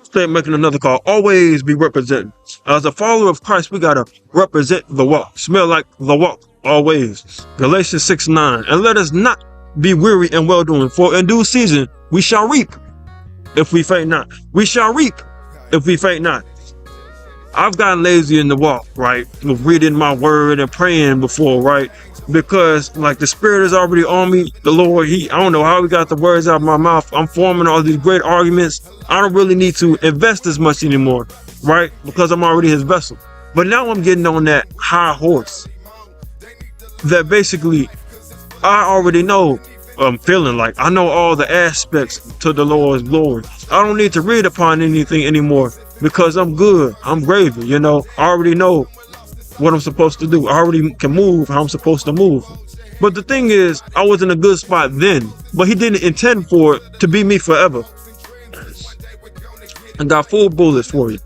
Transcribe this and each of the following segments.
Stay making another call. Always be representing. As a follower of Christ, we gotta represent the walk. Smell like the walk. Always. Galatians 6:9. And let us not be weary in well doing, for in due season we shall reap if we faint not. We shall reap if we faint not. I've gotten lazy in the walk, right? With reading my word and praying before, right? Because like the Spirit is already on me. The Lord, I don't know how he got the words out of my mouth. I'm forming all these great arguments. I don't really need to invest as much anymore, right? Because I'm already his vessel. But now I'm getting on that high horse that basically I already know. I'm feeling like I know all the aspects to the Lord's glory. I don't need to read upon anything anymore because I'm good. I'm gravy, I already know what I'm supposed to do. I already can move how I'm supposed to move. But the thing is, I was in a good spot then, but he didn't intend for it to be me forever. I got full bullets for you.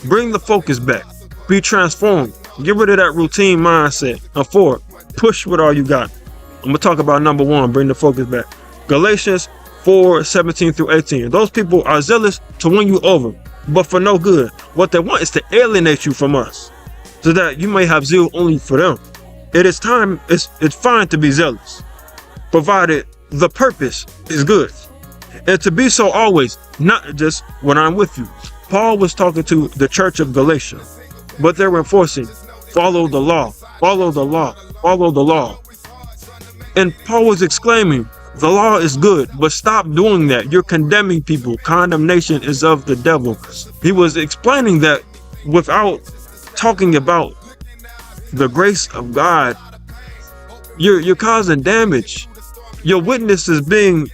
Bring the focus back. Be transformed. Get rid of that routine mindset. And 4, push with all you got. I'm going to talk about number 1, bring the focus back. Galatians 4:17 through 18. Those people are zealous to win you over, but for no good. What they want is to alienate you from us, so that you may have zeal only for them. It's fine to be zealous, provided the purpose is good. And to be so always, not just when I'm with you. Paul was talking to the church of Galatia, but they were enforcing, follow the law, follow the law, follow the law. And Paul was exclaiming, the law is good, but stop doing that. You're condemning people. Condemnation is of the devil. He was explaining that without talking about the grace of God. You're causing damage. Your witness is being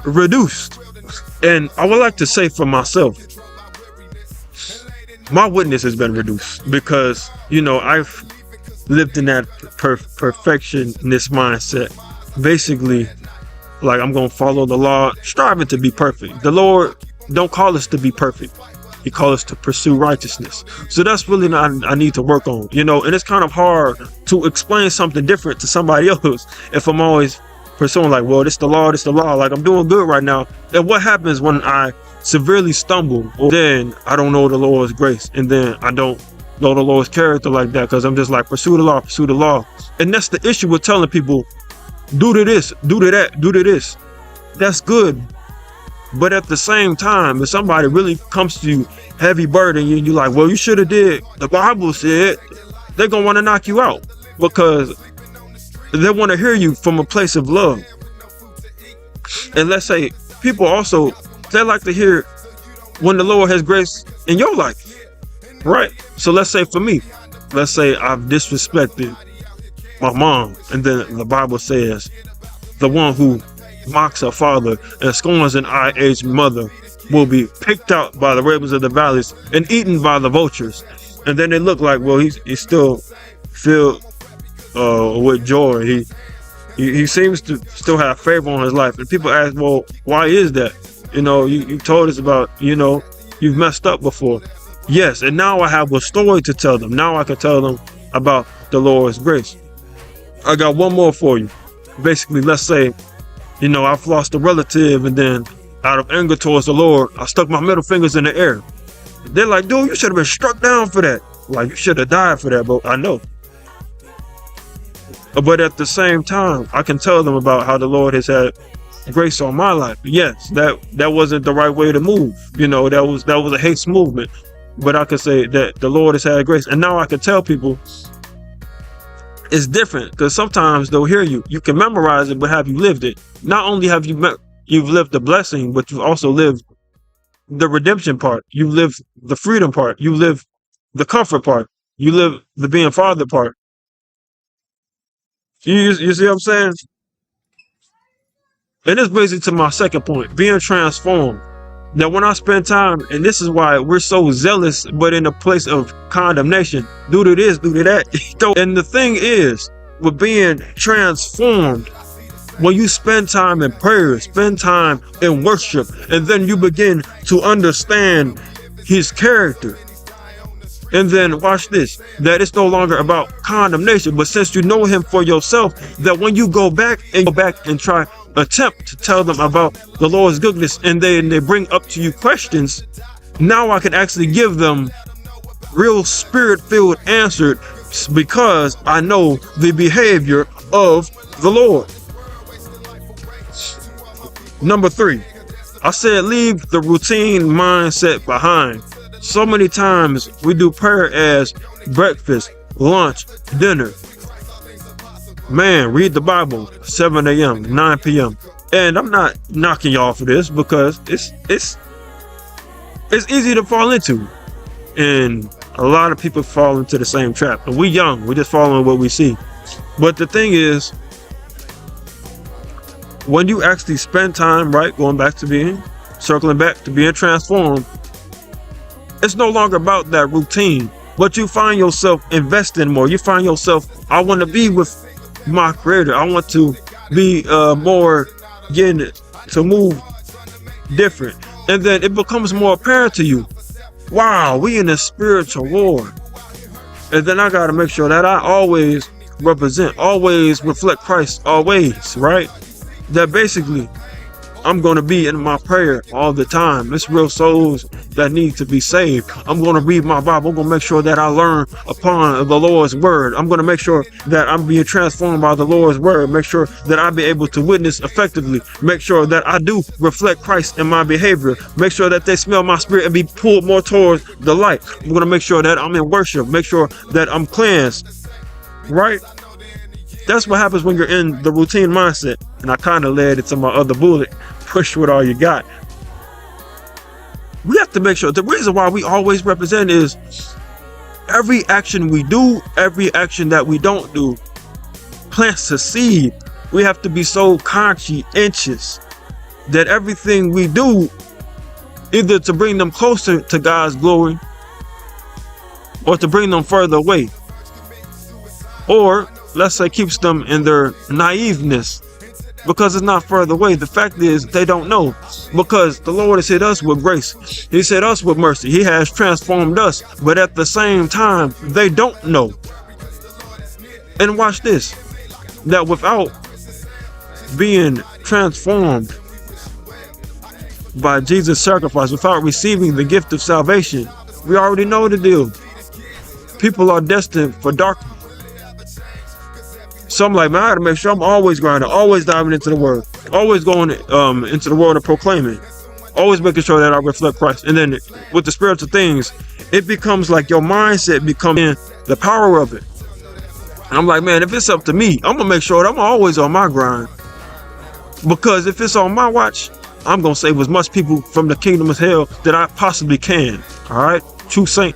reduced. And I would like to say for myself, my witness has been reduced because, I've lived in that perfectionist mindset. Basically, like I'm going to follow the law, striving to be perfect. The Lord don't call us to be perfect. He calls us to pursue righteousness. So that's really not I need to work on, and it's kind of hard to explain something different to somebody else if I'm always pursuing like, well, this the law, like I'm doing good right now. And what happens when I severely stumble? Or then I don't know the Lord's grace, and then I don't know the Lord's character like that because I'm just like, pursue the law. And that's the issue with telling people, do to this, do to that, do to this. That's good. But at the same time, if somebody really comes to you heavy burden, you're like, well, you should have did. The Bible said, they're going to want to knock you out because they want to hear you from a place of love. And let's say people also, they like to hear when the Lord has grace in your life. Right. So let's say for me, let's say I've disrespected my mom. And then the Bible says the one who mocks her father and scorns an eye-aged mother will be picked out by the ravens of the valleys and eaten by the vultures. And then they look like, well, he's still filled with joy. He seems to still have favor on his life. And people ask, well, why is that? You told us about, you've messed up before. Yes, and now I have a story to tell them. Now I can tell them about the Lord's grace. I got one more for you. Basically, let's say, I've lost a relative, and then out of anger towards the Lord, I stuck my middle fingers in the air. They're like, dude, you should have been struck down for that. Like, you should have died for that, but I know. But at the same time, I can tell them about how the Lord has had grace on my life. Yes, that wasn't the right way to move. That was a haste movement. But I can say that the Lord has had grace. And now I can tell people it's different because sometimes they'll hear you. You can memorize it, but have you lived it? Not only have you've lived the blessing, but you've also lived the redemption part. You live the freedom part. You live the comfort part. You live the being father part. You see what I'm saying? And this brings me to my second point, being transformed. Now, when I spend time, and this is why we're so zealous, but in a place of condemnation, do to this, do to that. And the thing is, with being transformed, when you spend time in prayer, spend time in worship, and then you begin to understand his character. And then watch this, that it's no longer about condemnation, but since you know him for yourself, that when you go back and attempt to tell them about the Lord's goodness, and they bring up to you questions, Now I can actually give them real spirit-filled answered because I know the behavior of the Lord. Number 3, I said leave the routine mindset behind. So many times we do prayer as breakfast, lunch, dinner. Man, read the Bible 7 a.m., 9 p.m. And I'm not knocking y'all for this because it's easy to fall into. And a lot of people fall into the same trap. And we young, we're just following what we see. But the thing is, when you actually spend time, right, circling back to being transformed, it's no longer about that routine, but you find yourself investing more. You find yourself, I want to be with my creator. I want to be more getting to move different. And then it becomes more apparent to you, wow, we in a spiritual war. And then I got to make sure that I always always reflect Christ, always, right? That basically I'm going to be in my prayer all the time. It's real souls that need to be saved. I'm going to read my Bible. I'm going to make sure that I learn upon the Lord's word. I'm going to make sure that I'm being transformed by the Lord's word. Make sure that I be able to witness effectively. Make sure that I do reflect Christ in my behavior. Make sure that they smell my spirit and be pulled more towards the light. I'm going to make sure that I'm in worship. Make sure that I'm cleansed. Right? That's what happens when you're in the routine mindset. And I kind of led it to my other bullet. Push with all you got. We have to make sure the reason why we always represent is every action we do, every action that we don't do plants a seed. We have to be so conscientious that everything we do, either to bring them closer to God's glory or to bring them further away, or let's say keeps them in their naiveness, because it's not further away. The fact is they don't know, because the Lord has hit us with grace. He's hit us with mercy. He has transformed us, but at the same time they don't know. And watch this, that without being transformed by Jesus' sacrifice, without receiving the gift of salvation, we already know the deal. People are destined for darkness. So I'm like, man, I gotta make sure I'm always grinding, always diving into the word, always going into the world and proclaiming, always making sure that I reflect Christ. And then with the spiritual things, it becomes like your mindset becomes the power of it. And I'm like, man, if it's up to me, I'm gonna make sure that I'm always on my grind, because if it's on my watch, I'm gonna save as much people from the kingdom of hell that I possibly can. All right, true saint.